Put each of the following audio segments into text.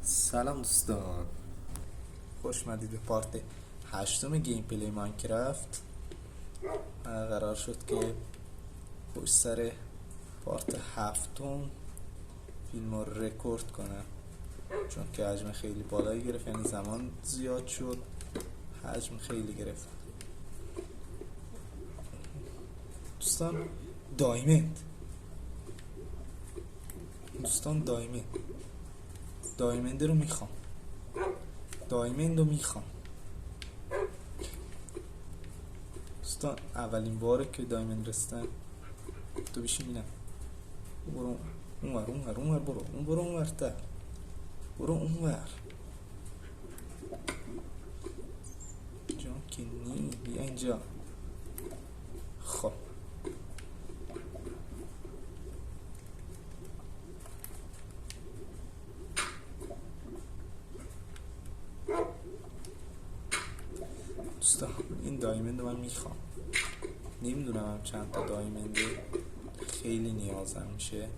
سلام دوستان، خوش اومدید به پارت 8 گیم پلی ماینکرافت. قرار شد که پشت سر پارت 7 فیلم رو رکورد کنم، چون که حجم خیلی بالایی گرفت، یعنی زمان زیاد شد، حجم خیلی گرفت. دوستان دایمند دایمند رو میخوام، دوستان اولین باره که دایمند رستم. تو بشین بینم، برو اونور، برو اونورتر، برو اونور. جان که نی، بیا اینجا. خب دوستان این دایمند من میخوام، نمیدونم هم چند تا دایمنده، خیلی نیازم میشه.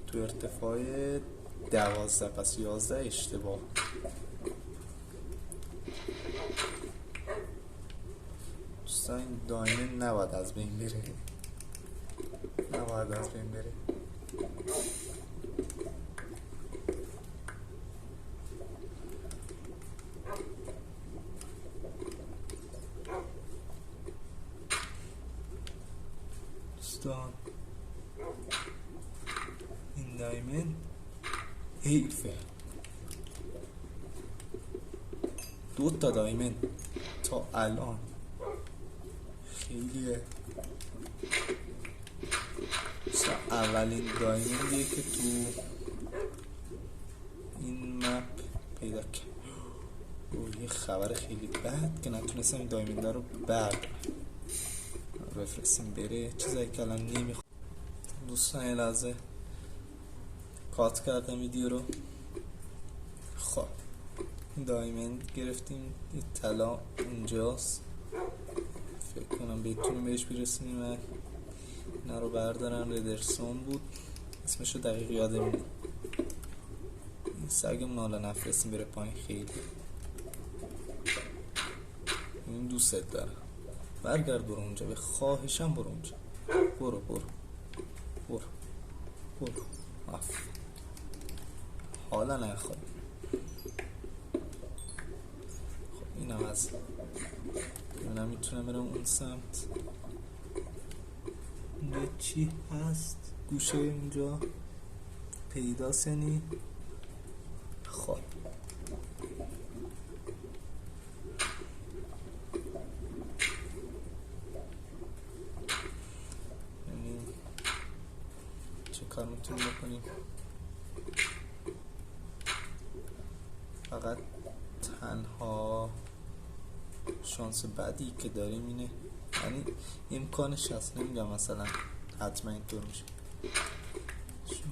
تو ارتفاع 12، پس 11 اشتباه. دوستان این دایمند نباید از بین بره، دوستان این دایمند حیفه. 2 تا دایمند تا الان خیلیه. اولین دایمندیه که تو این مپ پیدا کرد. یه خبر خیلی بد که نتونستم این دایمنده رو بفرستیم بره، چیزایی که الان نمیخوام. دوستان یه لحظه کات کردم ویدیو رو. خب دایمند گرفتیم، یه طلا اونجاست، فکر کنم بتونیم بهش برسیم. من اینا رو بردارم. ردرسون بود اسمشو دقیق یادم نیست. این سگمون حالا نفرستیم بره پایین، خیلی این دوست داره. برگرد برو اونجا، به خواهشم برو اونجا، برو حالا نخواد. خب اینم از منم میتونم برم اون سمت. اونجا چی هست؟ گوشه اونجا پیداست یعنی. خب یعنی چه کار میتونیم بکنیم؟ فقط تنها شانس بعدی که داریم اینه، یعنی امکانش هست، نمیگم مثلا حتما اینطور میشه.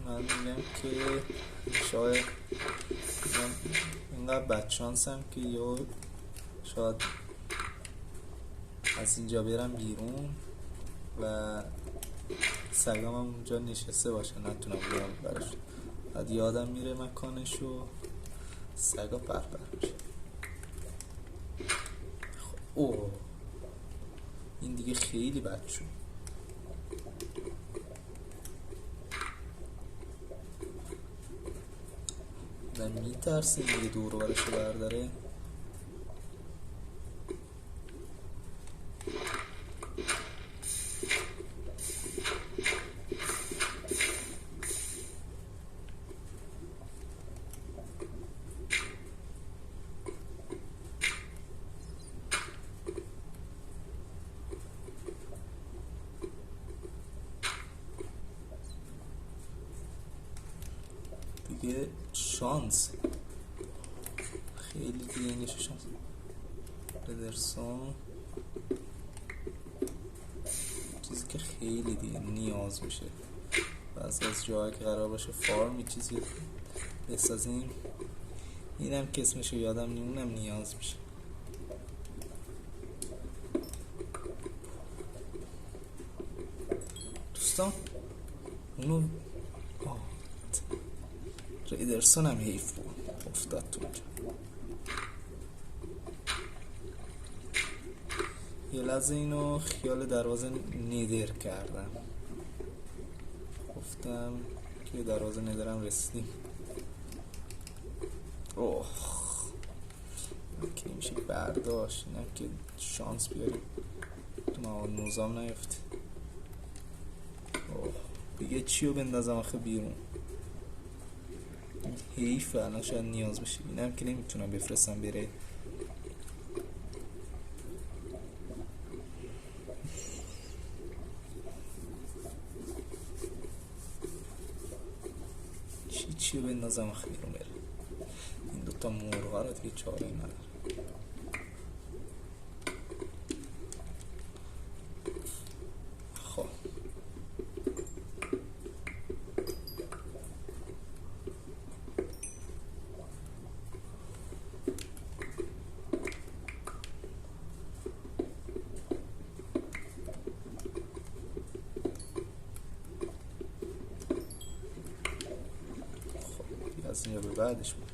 من میگم که شاید اینقدر بدشانسم که یا شاید از اینجا برم بیرون و سگم هم اونجا نشسته باشه، نتونم بیرم برش. بعد یادم میره مکانشو، سگا پر میشه. اوه این دیگه خیلی بد شد. من میترسیم دیگه دور برشو برداره. دیگه شانس خیلی دیگه نشه شانس. ردرسون چیزی که خیلی دیگه نیاز میشه، بعضی از جاها که قرار باشه فارمی چیزی بسازیم. اینم که اسمشو یادم نیمونم نیاز میشه. دوستان اونو ریدرسون هم حیف بود افتاد تو اونجا. یه لحظه اینو خیال دروازه نیدر کردم، گفتم که دروازه ندرم رسیدیم. اوه که میشه برداشت، اینم که شانس بیاریم تو مواد موزام نیفته. اوه دیگه چیو بندازم آخه بیرون، حیفه الان شاید نیاز بشه. اینم که نمیتونم بفرستم بره. چیو بندازم آخه بیرون بره. این دوتا مرغا رو دیگه چاره نداره. خب از اینجا به بعدش بود.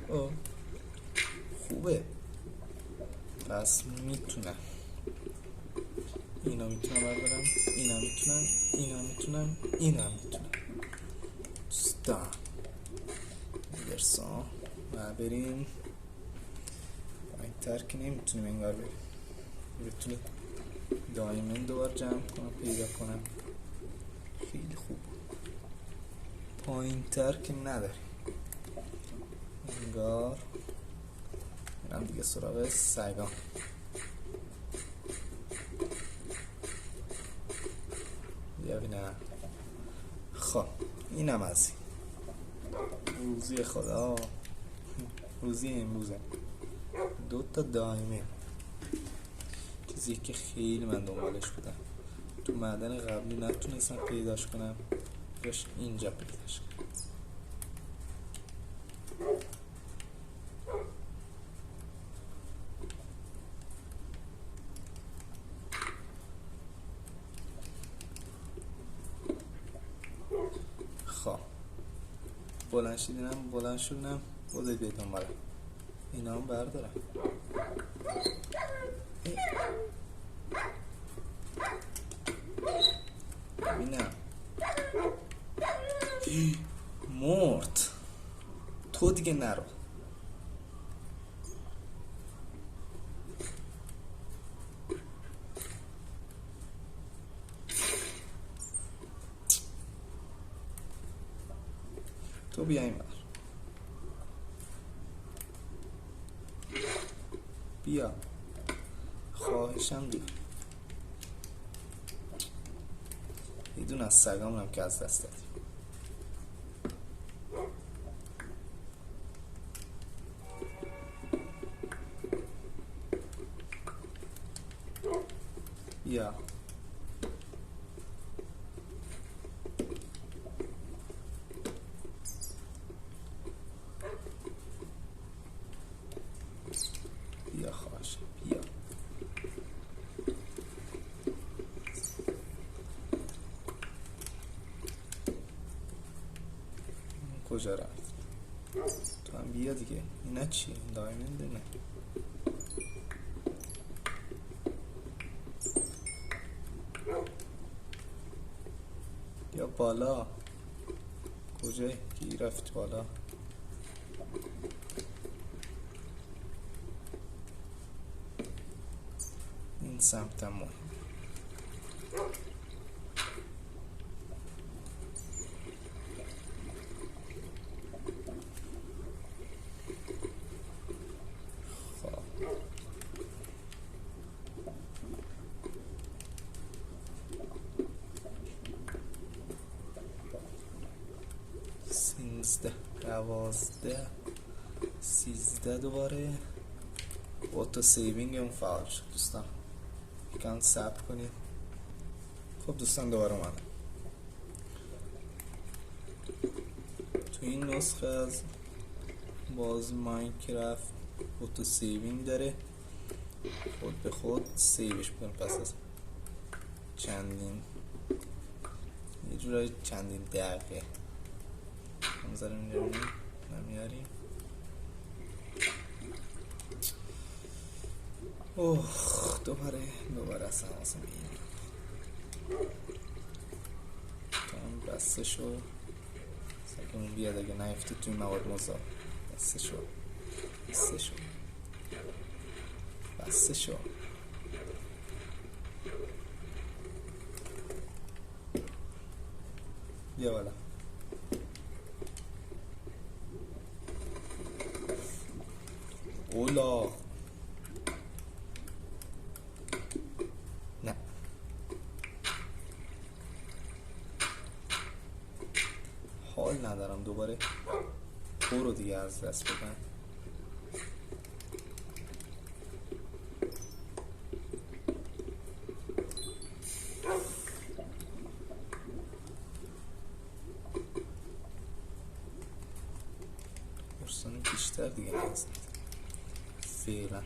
اوه خوبه، پس میتونم اینا میتونم بردارم، اینا میتونم دوستان درسان و بریم این ترک نمیتونیم انگار بریم. بتونیم دایمن دوبار جمع کنم پیدا کنم. خیلی خوب پایین ترک نداریم انگار. میرم دیگه سراغ سگان. بیا بینم. خب اینم از این روزی خدا، روزی امروزه 2 تا دایمه، چیزی که خیلی من دنبالش بودم تو معدن قبلی نتونستم پیداش کنم، بهش اینجا پیداش کنم. خب بلند شدم بذارید بیاد دنبالم. اینا هم بردارم. ببینم مرد. تو دیگه نرو. تو بیا این بر. بیا خواهشم بیا. یه دون از سگام هم که از دست دادیم. بیا بیا خواهشم بیا. کجا رفت؟ تو هم بیا دیگه. اینا چیه؟ این دایمنده نه؟ یا بالا. کجای؟ کی رفت بالا؟ این سمت هم مهم. سینزده 12 13 دوباره اوتو سیوینگ اون فعال شد دوستان. یکم صبر کنید. خب دوستان دوباره اومدم. تو این نسخه از باز ماینکرافت اوتو سیوینگ داره، خود به خود سیوش بکن پس از چندین یه جورایی چندین دقیقه. همزارم اینجا نمیاریم. دوباره اصلا این تا بسته شو ساکمون بیاد اگه نیفته توی مواد مضاف. بسته شو بیا بالا. اولا نه حال ندارم دوباره تو رو دیگه از دست بدم. برسانه بیشتر دیگه نیست فعلا.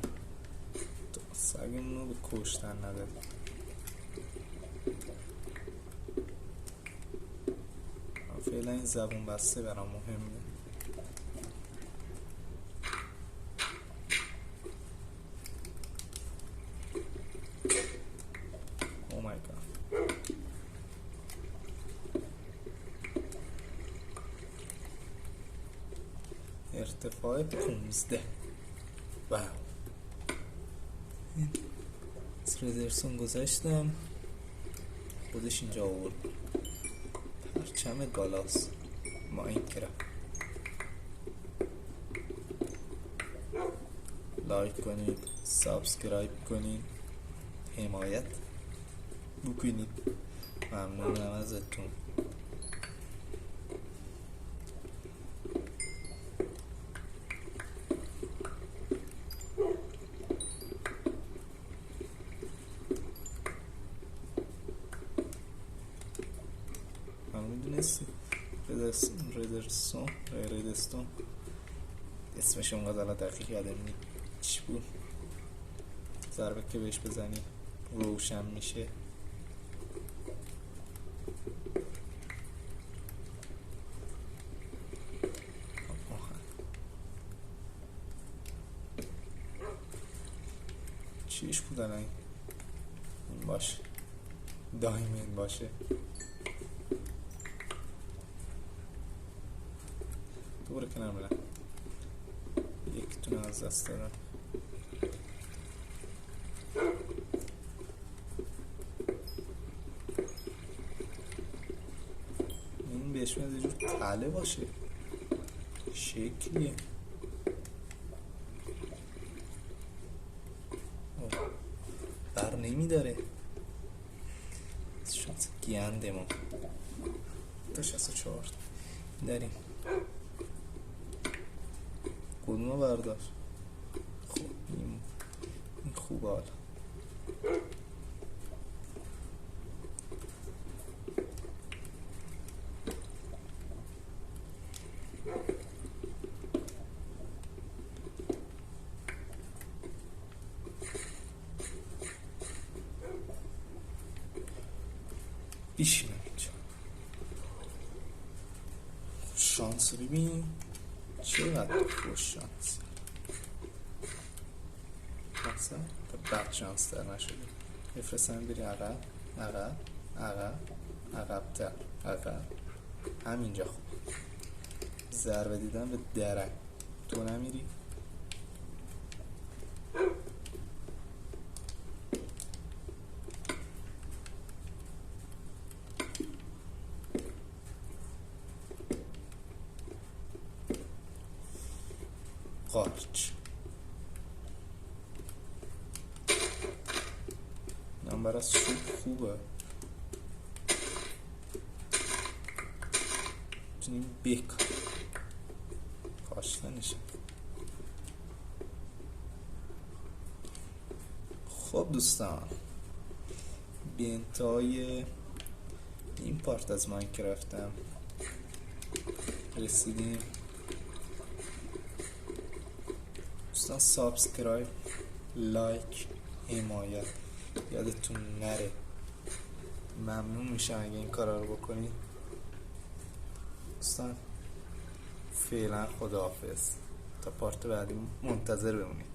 سگمون رو به کشتن نداریم. فعلا این زبون بسته برام مهمه. او مای گاد. ارتفاع 15. واو. از ردرسون گذاشتم خودش اینجا آورد. پرچم گالاس ماینکرافت. لایک کنید، سابسکرایب کنید، حمایت بکنید. ممنونم ازتون. میدونستی ردرستون اسمش اونقدر الان دقیق یادم نید چی بود. ضربه که بهش بزنی روشن میشه. چیش بود الان؟ این باشه دایمن باشه. دوباره کنار برم. یک تونه از دست دادم. این بهش میاد یه جور تله باشه شکلیه. بر نمی داره. شانس گنده ما 264 داریم. کدومو برداشت؟ خب این خوبه. حالا بیشیم اینجا. شانس ببین چقدر خوش شانس. مثلا تا بد شانس در نشده. بفرستم بری عقب عقب عقب عقب تر عقب. همینجا خوب. ضربه دیدن به درک. تو نمیری؟ قارچ نام برای سوپ خوبه. میتونیم بکن کاشتنشه. خب دوستان به انتهای این پارت از ماینکرافتم رسیدیم. دوستان سابسکرایب، لایک، حمایت یادتون نره. ممنون میشم اگه این کارا رو بکنید. دوستان فعلا خداحافظ، تا پارت بعدی منتظر بمونید.